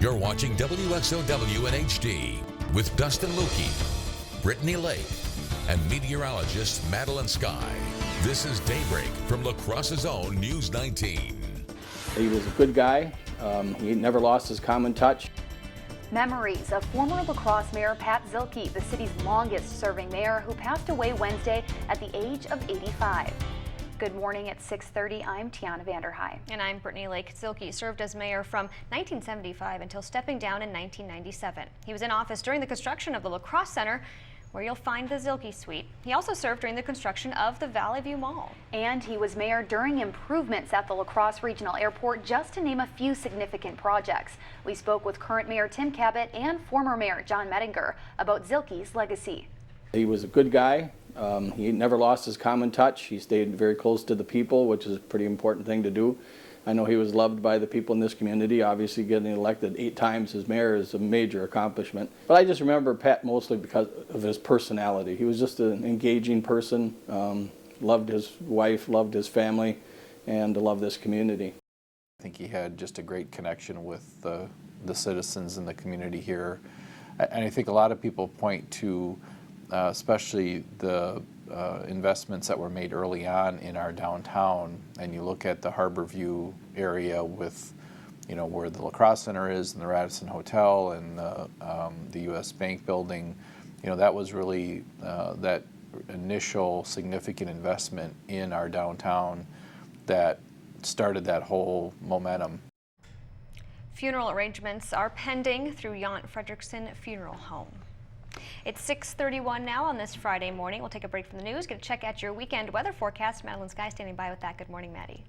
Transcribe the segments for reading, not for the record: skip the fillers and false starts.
You're watching WXOW in HD with Dustin Lukey, Brittany Lake, and meteorologist Madeline Sky. This is Daybreak from La Crosse's own News 19. He was a good guy. He never lost his common touch. Memories of former La Crosse Mayor Pat Ziel, the city's longest-serving mayor, who passed away Wednesday at the age of 85. Good morning at 6:30. I'm Tiana Vanderhei. And I'm Brittany Lake. Ziel served as mayor from 1975 until stepping down in 1997. He was in office during the construction of the La Crosse Center, where you'll find the Ziel Suite. He also served during the construction of the Valley View Mall. And he was mayor during improvements at the La Crosse Regional Airport, just to name a few significant projects. We spoke with current Mayor Tim Cabot and former Mayor John Mettinger about Ziel's legacy. He was a good guy. He never lost his common touch. He stayed very close to the people, which is a pretty important thing to do. I know he was loved by the people in this community. Obviously, getting elected 8 times as mayor is a major accomplishment. But I just remember Pat mostly because of his personality. He was just an engaging person, loved his wife, loved his family, and loved this community. I think he had just a great connection with the citizens in the community here. And I think a lot of people point to especially the investments that were made early on in our downtown, and you look at the Harbor View area with, you know, where the La Crosse Center is and the Radisson Hotel and the U.S. Bank building. You know, that was really that initial significant investment in our downtown that started that whole momentum. Funeral arrangements are pending through Yount Frederickson Funeral Home. It's 6:31 now on this Friday morning. We'll take a break from the news, get a check at your weekend weather forecast. Madeline Sky standing by with that. Good morning, Maddie.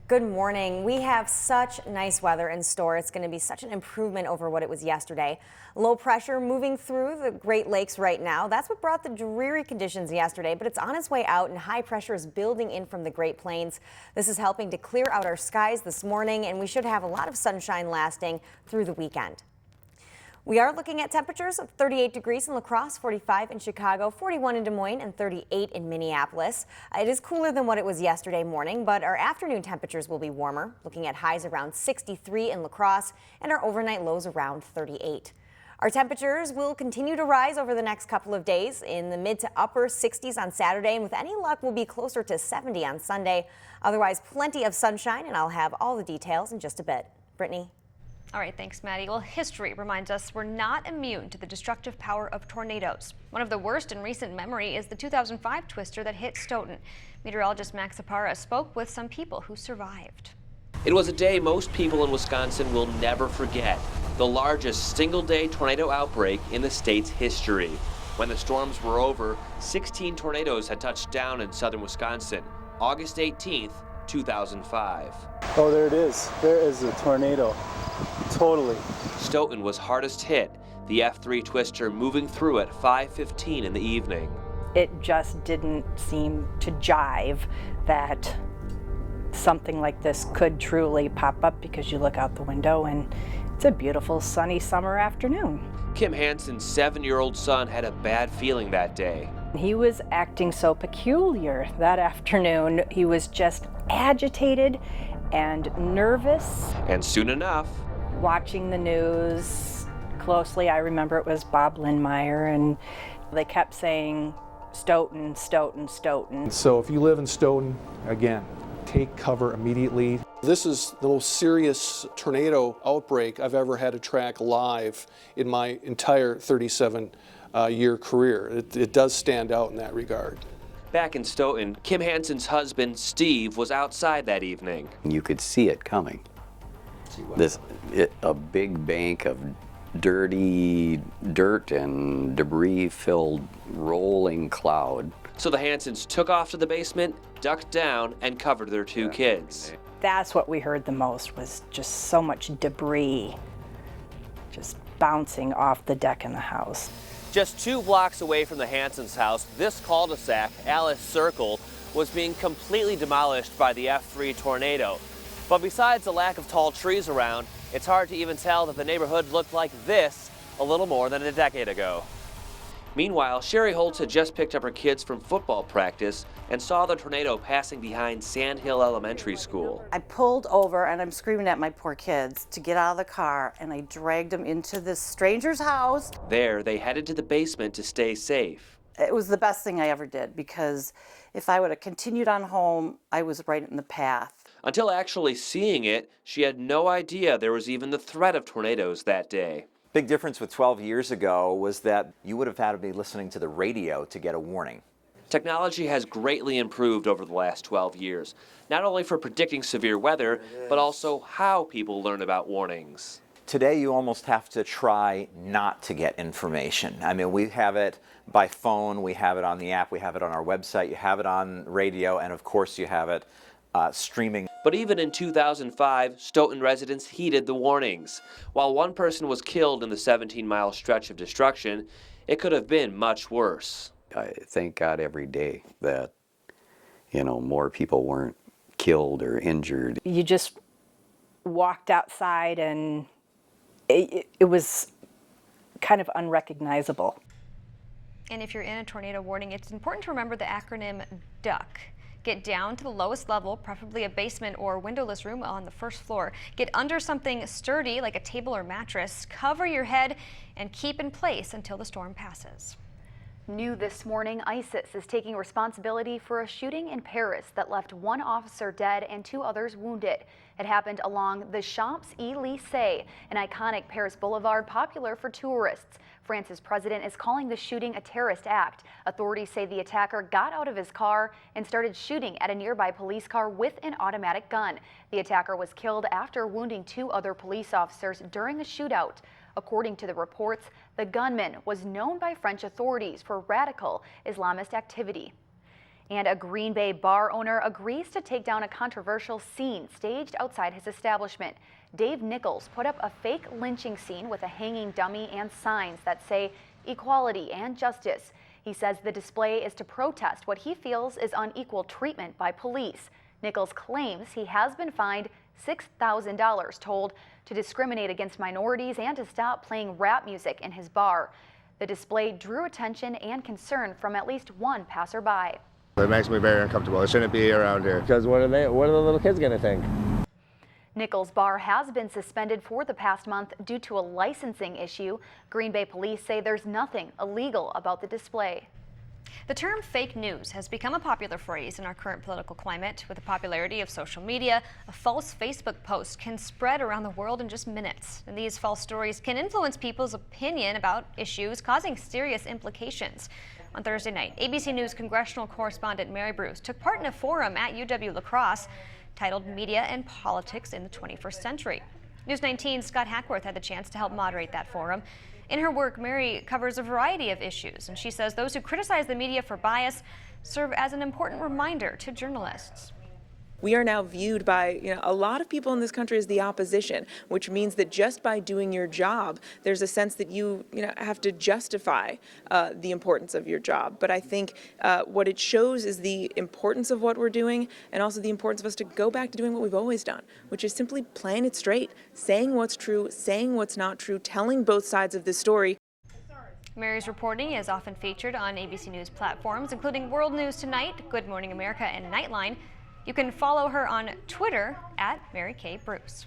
Good morning. We have such nice weather in store. It's going to be such an improvement over what it was yesterday. Low pressure moving through the Great Lakes right now. That's what brought the dreary conditions yesterday, but it's on its way out, and high pressure is building in from the Great Plains. This is helping to clear out our skies this morning, and we should have a lot of sunshine lasting through the weekend. We are looking at temperatures of 38 degrees in La Crosse, 45 in Chicago, 41 in Des Moines, and 38 in Minneapolis. It is cooler than what it was yesterday morning, but our afternoon temperatures will be warmer, looking at highs around 63 in La Crosse and our overnight lows around 38. Our temperatures will continue to rise over the next couple of days in the mid to upper 60s on Saturday, and with any luck, we'll be closer to 70 on Sunday. Otherwise, plenty of sunshine, and I'll have all the details in just a bit. Brittany. All right, thanks, Maddie. Well, history reminds us we're not immune to the destructive power of tornadoes. One of the worst in recent memory is the 2005 twister that hit Stoughton. Meteorologist Max Zapara spoke with some people who survived. It was a day most people in Wisconsin will never forget. The largest single-day tornado outbreak in the state's history. When the storms were over, 16 tornadoes had touched down in southern Wisconsin. August 18th, 2005. Oh, there it is. There is a tornado. Totally. Stoughton was hardest hit, the F3 twister moving through at 5:15 in the evening. It just didn't seem to jive that something like this could truly pop up, because you look out the window and it's a beautiful sunny summer afternoon. Kim Hansen's 7-year-old son had a bad feeling that day. He was acting so peculiar that afternoon. He was just agitated and nervous. And soon enough, watching the news closely, I remember it was Bob Lindmeyer, and they kept saying Stoughton, Stoughton, Stoughton. So if you live in Stoughton, again, take cover immediately. This is the most serious tornado outbreak I've ever had to track live in my entire 37-year career. It does stand out in that regard. Back in Stoughton, Kim Hansen's husband, Steve, was outside that evening. You could see it coming. A big bank of dirty dirt and debris-filled rolling cloud. So the Hansens took off to the basement, ducked down, and covered their 2 kids. That's what we heard the most, was just so much debris just bouncing off the deck in the house. Just 2 blocks away from the Hansens' house, this cul-de-sac, Alice Circle, was being completely demolished by the F3 tornado. But besides the lack of tall trees around, it's hard to even tell that the neighborhood looked like this a little more than a decade ago. Meanwhile, Sherry Holtz had just picked up her kids from football practice and saw the tornado passing behind Sand Hill Elementary School. I pulled over and I'm screaming at my poor kids to get out of the car, and I dragged them into this stranger's house. There, they headed to the basement to stay safe. It was the best thing I ever did, because if I would have continued on home, I was right in the path. Until actually seeing it, she had no idea there was even the threat of tornadoes that day. Big difference with 12 years ago was that you would have had to be listening to the radio to get a warning. Technology has greatly improved over the last 12 years, not only for predicting severe weather, but also how people learn about warnings. Today you almost have to try not to get information. I mean, we have it by phone, we have it on the app, we have it on our website, you have it on radio, and of course you have it streaming. But even in 2005, Stoughton residents heeded the warnings. While one person was killed in the 17-mile stretch of destruction, it could have been much worse. I thank God every day that, more people weren't killed or injured. You just walked outside and it was kind of unrecognizable. And if you're in a tornado warning, it's important to remember the acronym DUCK. Get down to the lowest level, preferably a basement or windowless room on the first floor. Get under something sturdy like a table or mattress. Cover your head and keep in place until the storm passes. New this morning, ISIS is taking responsibility for a shooting in Paris that left one officer dead and 2 others wounded. It happened along the Champs-Élysées, an iconic Paris boulevard popular for tourists. France's president is calling the shooting a terrorist act. Authorities say the attacker got out of his car and started shooting at a nearby police car with an automatic gun. The attacker was killed after wounding 2 other police officers during a shootout. According to the reports, the gunman was known by French authorities for radical Islamist activity. And a Green Bay bar owner agrees to take down a controversial scene staged outside his establishment. Dave Nichols put up a fake lynching scene with a hanging dummy and signs that say equality and justice. He says the display is to protest what he feels is unequal treatment by police. Nichols claims he has been fined $6,000, told to discriminate against minorities and to stop playing rap music in his bar. The display drew attention and concern from at least one passerby. It makes me very uncomfortable. It shouldn't be around here. Because what are the little kids going to think? Nichols' bar has been suspended for the past month due to a licensing issue. Green Bay police say there's nothing illegal about the display. The term fake news has become a popular phrase in our current political climate. With the popularity of social media, a false Facebook post can spread around the world in just minutes. And these false stories can influence people's opinion about issues, causing serious implications. On Thursday night, ABC News congressional correspondent Mary Bruce took part in a forum at UW La Crosse titled Media and Politics in the 21st Century. News 19's Scott Hackworth had the chance to help moderate that forum. In her work, Mary covers a variety of issues, and she says those who criticize the media for bias serve as an important reminder to journalists. We are now viewed by a lot of people in this country as the opposition, which means that just by doing your job, there's a sense that you have to justify the importance of your job. But I think what it shows is the importance of what we're doing, and also the importance of us to go back to doing what we've always done, which is simply playing it straight, saying what's true, saying what's not true, telling both sides of the story. Mary's reporting is often featured on ABC News platforms, including World News Tonight, Good Morning America, and Nightline. You can follow her on Twitter at Mary Kay Bruce.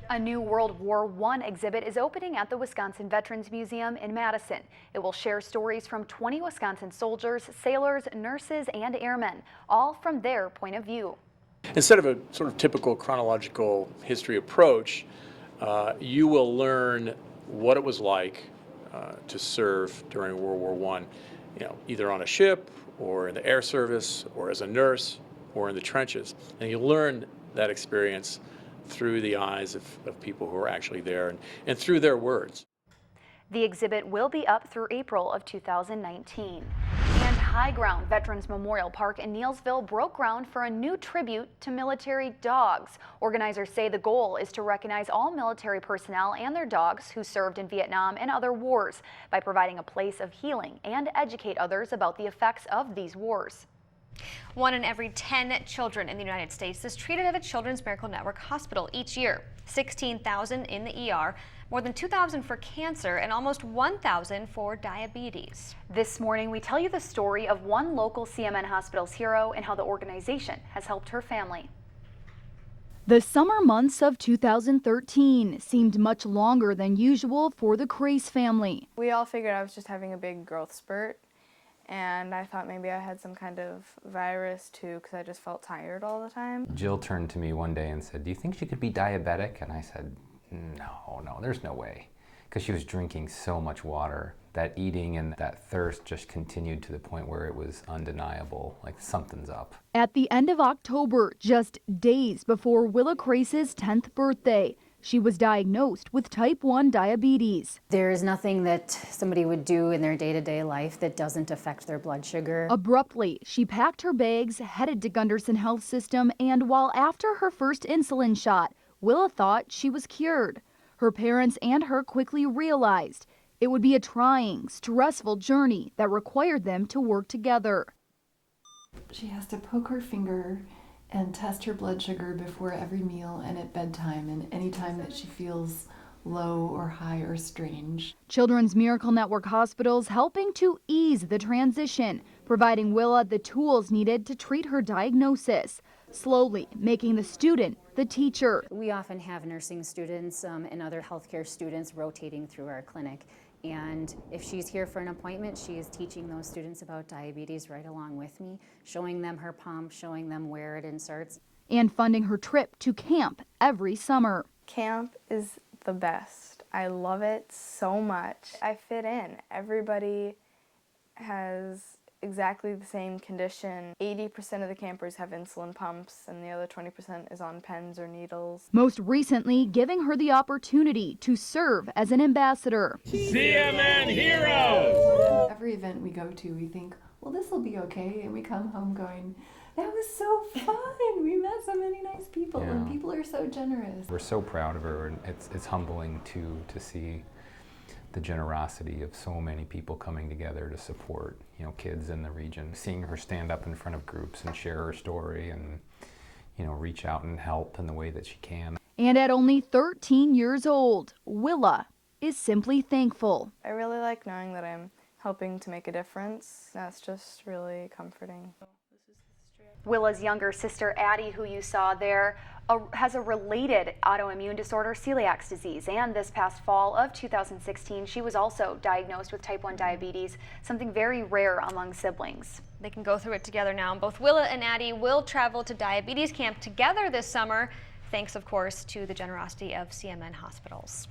A new World War I exhibit is opening at the Wisconsin Veterans Museum in Madison. It will share stories from 20 Wisconsin soldiers, sailors, nurses, and airmen, all from their point of view. Instead of a sort of typical chronological history approach, you will learn what it was like to serve during World War I, either on a ship or in the air service or as a nurse or in the trenches. And you learn that experience through the eyes of people who are actually there and through their words. The exhibit will be up through April of 2019. And High Ground Veterans Memorial Park in Neillsville broke ground for a new tribute to military dogs. Organizers say the goal is to recognize all military personnel and their dogs who served in Vietnam and other wars by providing a place of healing and educate others about the effects of these wars. 1 in every 10 children in the United States is treated at a Children's Miracle Network hospital each year. 16,000 in the ER. More than 2,000 for cancer and almost 1,000 for diabetes. This morning, we tell you the story of one local CMN Hospital's hero and how the organization has helped her family. The summer months of 2013 seemed much longer than usual for the Crace family. We all figured I was just having a big growth spurt, and I thought maybe I had some kind of virus too, because I just felt tired all the time. Jill turned to me one day and said, "Do you think she could be diabetic?" And I said, no, there's no way. Because she was drinking so much water. That eating and that thirst just continued to the point where it was undeniable, like something's up. At the end of October, just days before Willa Crace's 10th birthday, she was diagnosed with type 1 diabetes. There is nothing that somebody would do in their day-to-day life that doesn't affect their blood sugar. Abruptly, she packed her bags, headed to Gunderson Health System, and while after her first insulin shot, Willa thought she was cured. Her parents and her quickly realized it would be a trying, stressful journey that required them to work together. She has to poke her finger and test her blood sugar before every meal and at bedtime, and any time that she feels low or high or strange. Children's Miracle Network hospitals helping to ease the transition, providing Willa the tools needed to treat her diagnosis, slowly making the student the teacher. We often have nursing students and other healthcare students rotating through our clinic. And if she's here for an appointment, she is teaching those students about diabetes right along with me, showing them her pump, showing them where it inserts. And funding her trip to camp every summer. Camp is the best. I love it so much. I fit in. Everybody has exactly the same condition. 80% of the campers have insulin pumps and the other 20% is on pens or needles. Most recently, giving her the opportunity to serve as an ambassador. CMN Heroes! Every event we go to, we think, well, this will be okay, and we come home going, that was so fun. We met so many nice people, and people are so generous. We're so proud of her, and it's humbling to see the generosity of so many people coming together to support, kids in the region. Seeing her stand up in front of groups and share her story and, reach out and help in the way that she can. And at only 13 years old, Willa is simply thankful. I really like knowing that I'm helping to make a difference. That's just really comforting. Willa's younger sister, Addie, who you saw there, has a related autoimmune disorder, celiac disease. And this past fall of 2016, she was also diagnosed with type 1 diabetes, something very rare among siblings. They can go through it together now. Both Willa and Addie will travel to diabetes camp together this summer, thanks, of course, to the generosity of CMN hospitals.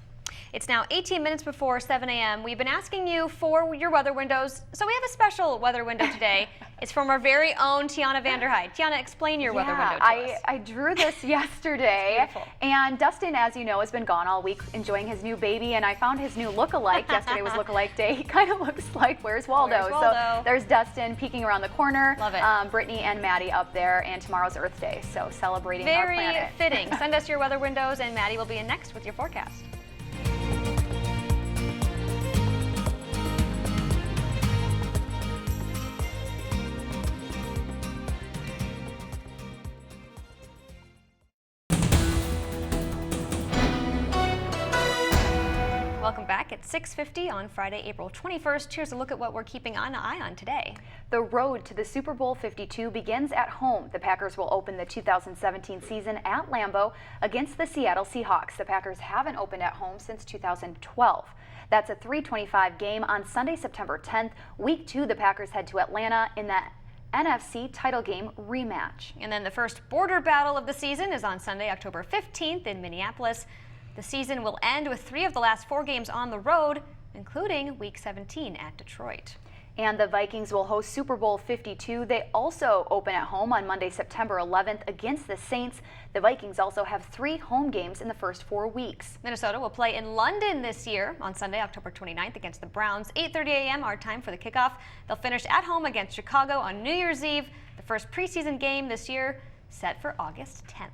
It's now 18 minutes before 7 a.m. We've been asking you for your weather windows, so we have a special weather window today. It's from our very own Tiana Vanderhyde. Tiana, explain your weather window to us. I drew this yesterday, and Dustin, as you know, has been gone all week enjoying his new baby, and I found his new look-alike. Yesterday was look-alike day. He kind of looks like Where's Waldo? Where's Waldo? So there's Dustin peeking around the corner. Love it. Brittany and Maddie up there, and tomorrow's Earth Day, so celebrating our planet. Very fitting. Send us your weather windows, and Maddie will be in next with your forecast. Welcome back at 6:50 on Friday, April 21st. Here's a look at what we're keeping an eye on today. The road to the Super Bowl 52 begins at home. The Packers will open the 2017 season at Lambeau against the Seattle Seahawks. The Packers haven't opened at home since 2012. That's a 3:25 game on Sunday, September 10th. Week 2, the Packers head to Atlanta in the NFC title game rematch. And then the first border battle of the season is on Sunday, October 15th in Minneapolis. The season will end with 3 of the last 4 games on the road, including Week 17 at Detroit. And the Vikings will host Super Bowl 52. They also open at home on Monday, September 11th against the Saints. The Vikings also have 3 home games in the first 4 weeks. Minnesota will play in London this year on Sunday, October 29th against the Browns. 8:30 a.m. our time for the kickoff. They'll finish at home against Chicago on New Year's Eve. The first preseason game this year set for August 10th.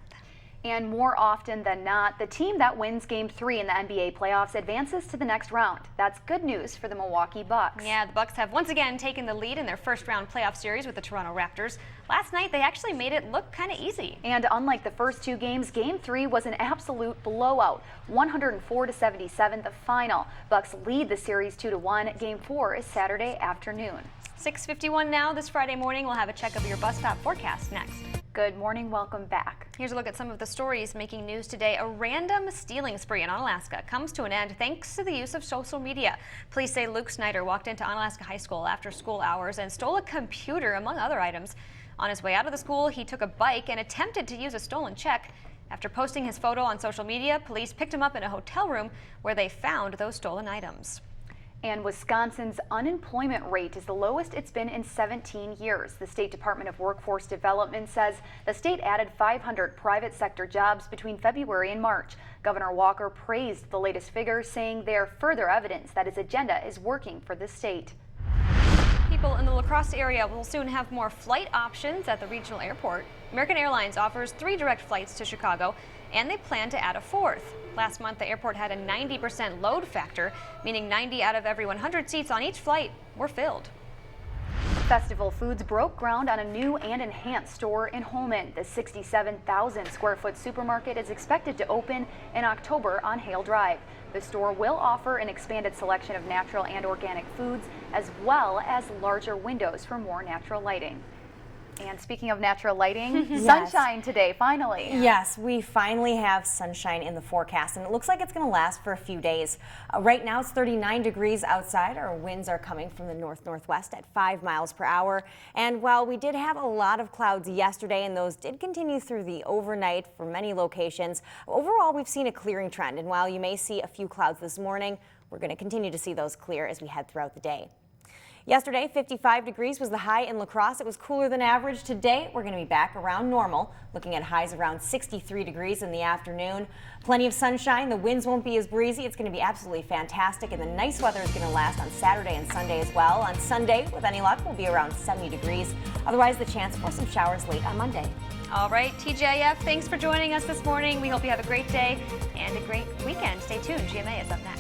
And more often than not, the team that wins Game 3 in the NBA playoffs advances to the next round. That's good news for the Milwaukee Bucks. Yeah, the Bucks have once again taken the lead in their first round playoff series with the Toronto Raptors. Last night, they actually made it look kind of easy. And unlike the first two games, Game 3 was an absolute blowout. 104-77 the final. Bucks lead the series 2-1. Game 4 is Saturday afternoon. 6:51 now. This Friday morning, we'll have a check of your bus stop forecast next. Good morning, welcome back. Here's a look at some of the stories making news today. A random stealing spree in Onalaska comes to an end thanks to the use of social media. Police say Luke Snyder walked into Onalaska High School after school hours and stole a computer, among other items. On his way out of the school, he took a bike and attempted to use a stolen check. After posting his photo on social media, police picked him up in a hotel room where they found those stolen items. And Wisconsin's unemployment rate is the lowest it's been in 17 years. The State Department of Workforce Development says the state added 500 private sector jobs between February and March. Governor Walker praised the latest figures, saying they are further evidence that his agenda is working for the state. People in the La Crosse area will soon have more flight options at the regional airport. American Airlines offers 3 direct flights to Chicago, and they plan to add a 4th. Last month, the airport had a 90% load factor, meaning 90 out of every 100 seats on each flight were filled. Festival Foods broke ground on a new and enhanced store in Holmen. The 67,000 square foot supermarket is expected to open in October on Hale Drive. The store will offer an expanded selection of natural and organic foods, as well as larger windows for more natural lighting. And speaking of natural lighting, Yes. sunshine today, finally. Yes, we finally have sunshine in the forecast, and it looks like it's going to last for a few days. Right now, it's 39 degrees outside. Our winds are coming from the north-northwest at 5 miles per hour. And while we did have a lot of clouds yesterday, and those did continue through the overnight for many locations, overall, we've seen a clearing trend. And while you may see a few clouds this morning, we're going to continue to see those clear as we head throughout the day. Yesterday, 55 degrees was the high in La Crosse. It was cooler than average. Today, we're going to be back around normal, looking at highs around 63 degrees in the afternoon. Plenty of sunshine. The winds won't be as breezy. It's going to be absolutely fantastic, and the nice weather is going to last on Saturday and Sunday as well. On Sunday, with any luck, we'll be around 70 degrees. Otherwise, the chance for some showers late on Monday. All right, TGIF, thanks for joining us this morning. We hope you have a great day and a great weekend. Stay tuned. GMA is up next.